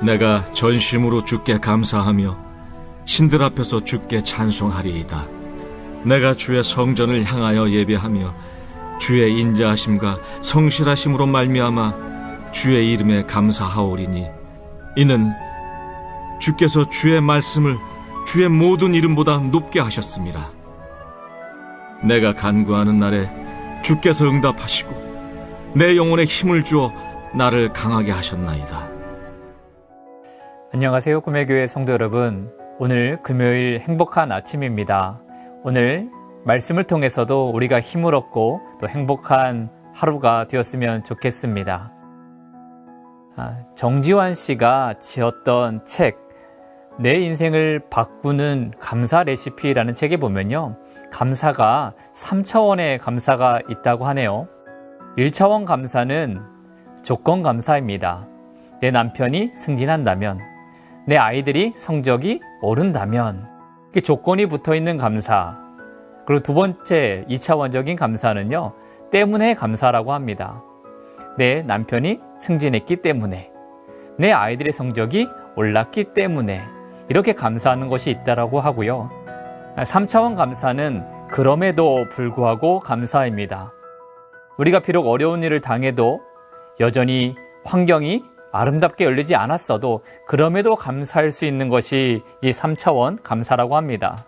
내가 전심으로 주께 감사하며 신들 앞에서 주께 찬송하리이다. 내가 주의 성전을 향하여 예배하며 주의 인자하심과 성실하심으로 말미암아 주의 이름에 감사하오리니 이는 주께서 주의 말씀을 주의 모든 이름보다 높게 하셨습니다. 내가 간구하는 날에 주께서 응답하시고 내 영혼에 힘을 주어 나를 강하게 하셨나이다. 안녕하세요, 꿈의교회 성도 여러분. 오늘 금요일 행복한 아침입니다. 오늘 말씀을 통해서도 우리가 힘을 얻고 또 행복한 하루가 되었으면 좋겠습니다. 정지환 씨가 지었던 책, 내 인생을 바꾸는 감사 레시피라는 책에 보면요, 감사가 3차원의 감사가 있다고 하네요. 1차원 감사는 조건 감사입니다. 내 남편이 승진한다면, 내 아이들이 성적이 오른다면, 이게 조건이 붙어있는 감사. 그리고 두 번째 2차원적인 감사는요, 때문에 감사라고 합니다. 내 남편이 승진했기 때문에, 내 아이들의 성적이 올랐기 때문에 이렇게 감사하는 것이 있다라고 하고요. 3차원 감사는 그럼에도 불구하고 감사입니다. 우리가 비록 어려운 일을 당해도 여전히 환경이 아름답게 열리지 않았어도 그럼에도 감사할 수 있는 것이 이 3차원 감사라고 합니다.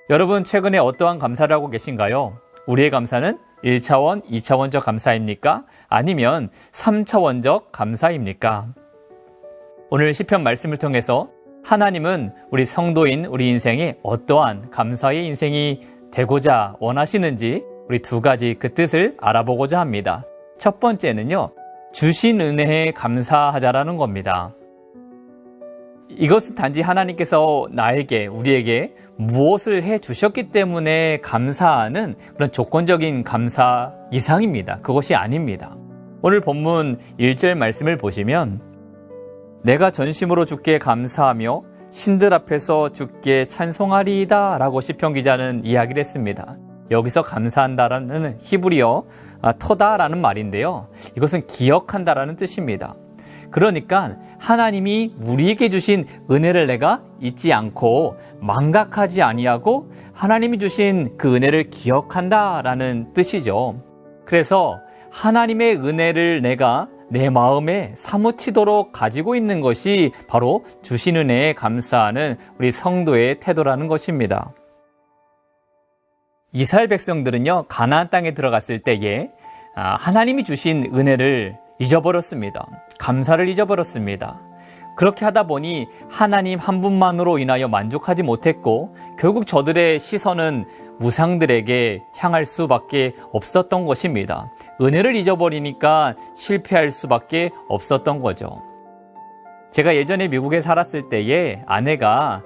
여러분, 최근에 어떠한 감사를 하고 계신가요? 우리의 감사는 1차원, 2차원적 감사입니까? 아니면 3차원적 감사입니까? 오늘 시편 말씀을 통해서 하나님은 우리 성도인 우리 인생에 어떠한 감사의 인생이 되고자 원하시는지 우리 두 가지 그 뜻을 알아보고자 합니다. 첫 번째는요, 주신 은혜에 감사하자라는 겁니다. 이것은 단지 하나님께서 나에게, 우리에게 무엇을 해 주셨기 때문에 감사하는 그런 조건적인 감사 이상입니다. 그것이 아닙니다. 오늘 본문 1절 말씀을 보시면 내가 전심으로 주께 감사하며 신들 앞에서 주께 찬송하리이다 라고 시편 기자는 이야기를 했습니다. 여기서 감사한다라는 히브리어 토다라는 말인데요, 이것은 기억한다라는 뜻입니다. 그러니까 하나님이 우리에게 주신 은혜를 내가 잊지 않고 망각하지 아니하고 하나님이 주신 그 은혜를 기억한다라는 뜻이죠. 그래서 하나님의 은혜를 내가 내 마음에 사무치도록 가지고 있는 것이 바로 주신 은혜에 감사하는 우리 성도의 태도라는 것입니다. 이스라엘 백성들은요, 가나안 땅에 들어갔을 때에 하나님이 주신 은혜를 잊어버렸습니다. 감사를 잊어버렸습니다. 그렇게 하다 보니 하나님 한 분만으로 인하여 만족하지 못했고 결국 저들의 시선은 우상들에게 향할 수밖에 없었던 것입니다. 은혜를 잊어버리니까 실패할 수밖에 없었던 거죠. 제가 예전에 미국에 살았을 때에 아내가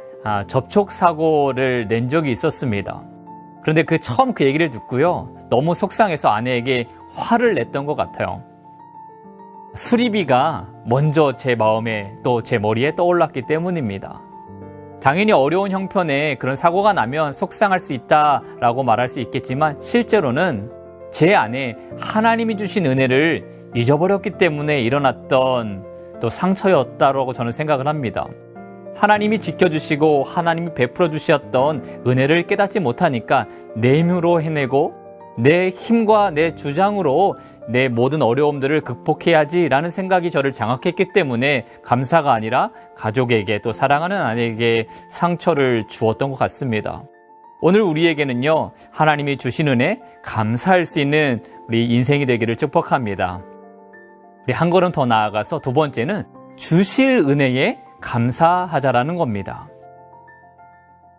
접촉사고를 낸 적이 있었습니다. 그런데 처음 그 얘기를 듣고요, 너무 속상해서 아내에게 화를 냈던 것 같아요. 수리비가 먼저 제 마음에 또 제 머리에 떠올랐기 때문입니다. 당연히 어려운 형편에 그런 사고가 나면 속상할 수 있다라고 말할 수 있겠지만 실제로는 제 안에 하나님이 주신 은혜를 잊어버렸기 때문에 일어났던 또 상처였다라고 저는 생각을 합니다. 하나님이 지켜주시고 하나님이 베풀어 주셨던 은혜를 깨닫지 못하니까 내 힘으로 해내고 내 힘과 내 주장으로 내 모든 어려움들을 극복해야지라는 생각이 저를 장악했기 때문에 감사가 아니라 가족에게 또 사랑하는 아내에게 상처를 주었던 것 같습니다. 오늘 우리에게는요, 하나님이 주신 은혜 감사할 수 있는 우리 인생이 되기를 축복합니다. 한 걸음 더 나아가서 두 번째는 주실 은혜에 감사하자라는 겁니다.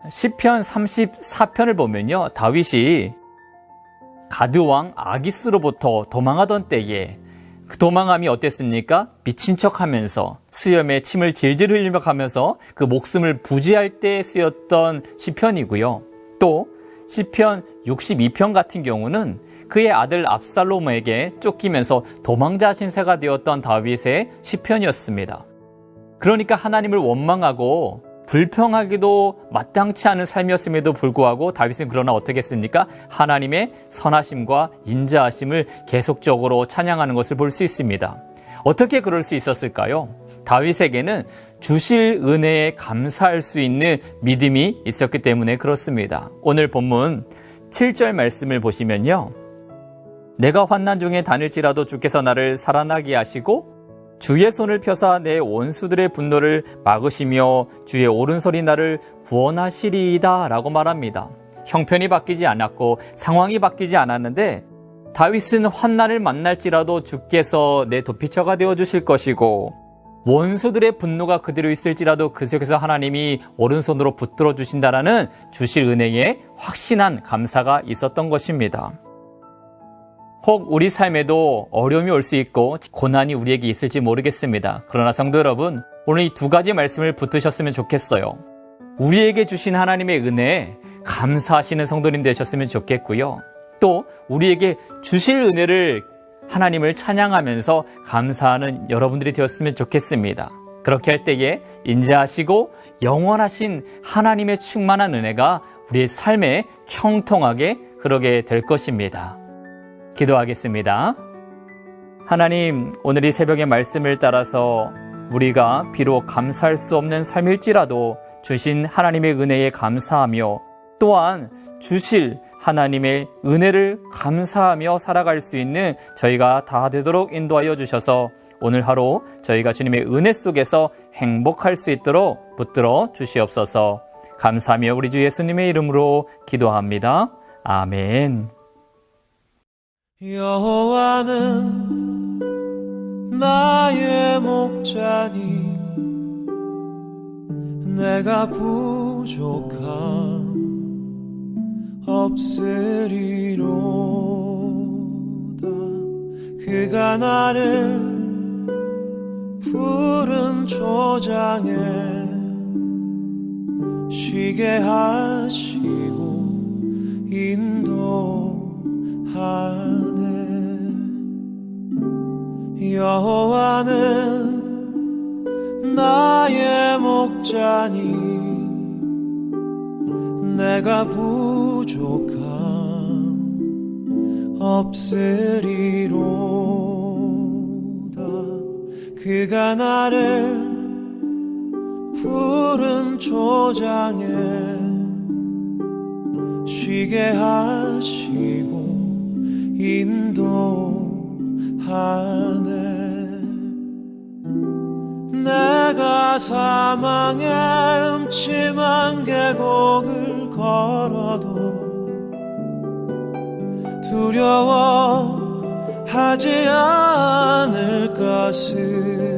시편 34편을 보면요, 다윗이 가드왕 아기스로부터 도망하던 때에 그 도망함이 어땠습니까? 미친 척하면서 수염에 침을 질질 흘리며 가면서 그 목숨을 부지할 때 쓰였던 시편이고요. 또 시편 62편 같은 경우는 그의 아들 압살롬에게 쫓기면서 도망자 신세가 되었던 다윗의 시편이었습니다. 그러니까 하나님을 원망하고 불평하기도 마땅치 않은 삶이었음에도 불구하고 다윗은 그러나 어떻게 했습니까? 하나님의 선하심과 인자하심을 계속적으로 찬양하는 것을 볼 수 있습니다. 어떻게 그럴 수 있었을까요? 다윗에게는 주실 은혜에 감사할 수 있는 믿음이 있었기 때문에 그렇습니다. 오늘 본문 7절 말씀을 보시면요. 내가 환난 중에 다닐지라도 주께서 나를 살아나게 하시고 주의 손을 펴사 내 원수들의 분노를 막으시며 주의 오른손이 나를 구원하시리이다 라고 말합니다. 형편이 바뀌지 않았고 상황이 바뀌지 않았는데 다윗은 환난을 만날지라도 주께서 내 도피처가 되어주실 것이고 원수들의 분노가 그대로 있을지라도 그 속에서 하나님이 오른손으로 붙들어 주신다라는 주실 은혜에 확신한 감사가 있었던 것입니다. 혹 우리 삶에도 어려움이 올 수 있고 고난이 우리에게 있을지 모르겠습니다. 그러나 성도 여러분, 오늘 이 두 가지 말씀을 붙드셨으면 좋겠어요. 우리에게 주신 하나님의 은혜에 감사하시는 성도님 되셨으면 좋겠고요. 또 우리에게 주실 은혜를 하나님을 찬양하면서 감사하는 여러분들이 되었으면 좋겠습니다. 그렇게 할 때에 인자하시고 영원하신 하나님의 충만한 은혜가 우리의 삶에 형통하게 흐르게 될 것입니다. 기도하겠습니다. 하나님, 오늘 이 새벽의 말씀을 따라서 우리가 비록 감사할 수 없는 삶일지라도 주신 하나님의 은혜에 감사하며 또한 주실 하나님의 은혜를 감사하며 살아갈 수 있는 저희가 다 되도록 인도하여 주셔서 오늘 하루 저희가 주님의 은혜 속에서 행복할 수 있도록 붙들어 주시옵소서. 감사하며 우리 주 예수님의 이름으로 기도합니다. 아멘. 여호와는 나의 목자니 내가 부족함 없으리로다. 그가 나를 푸른 초장에 쉬게 하시고 인도하네. 여호와는 나의 목자니 내가 부족함 없으리로다. 그가 나를 푸른 초장에 쉬게 하시고 인도하네. 내가 사망의 음침한 계곡을 걸어도 두려워하지 않을 것을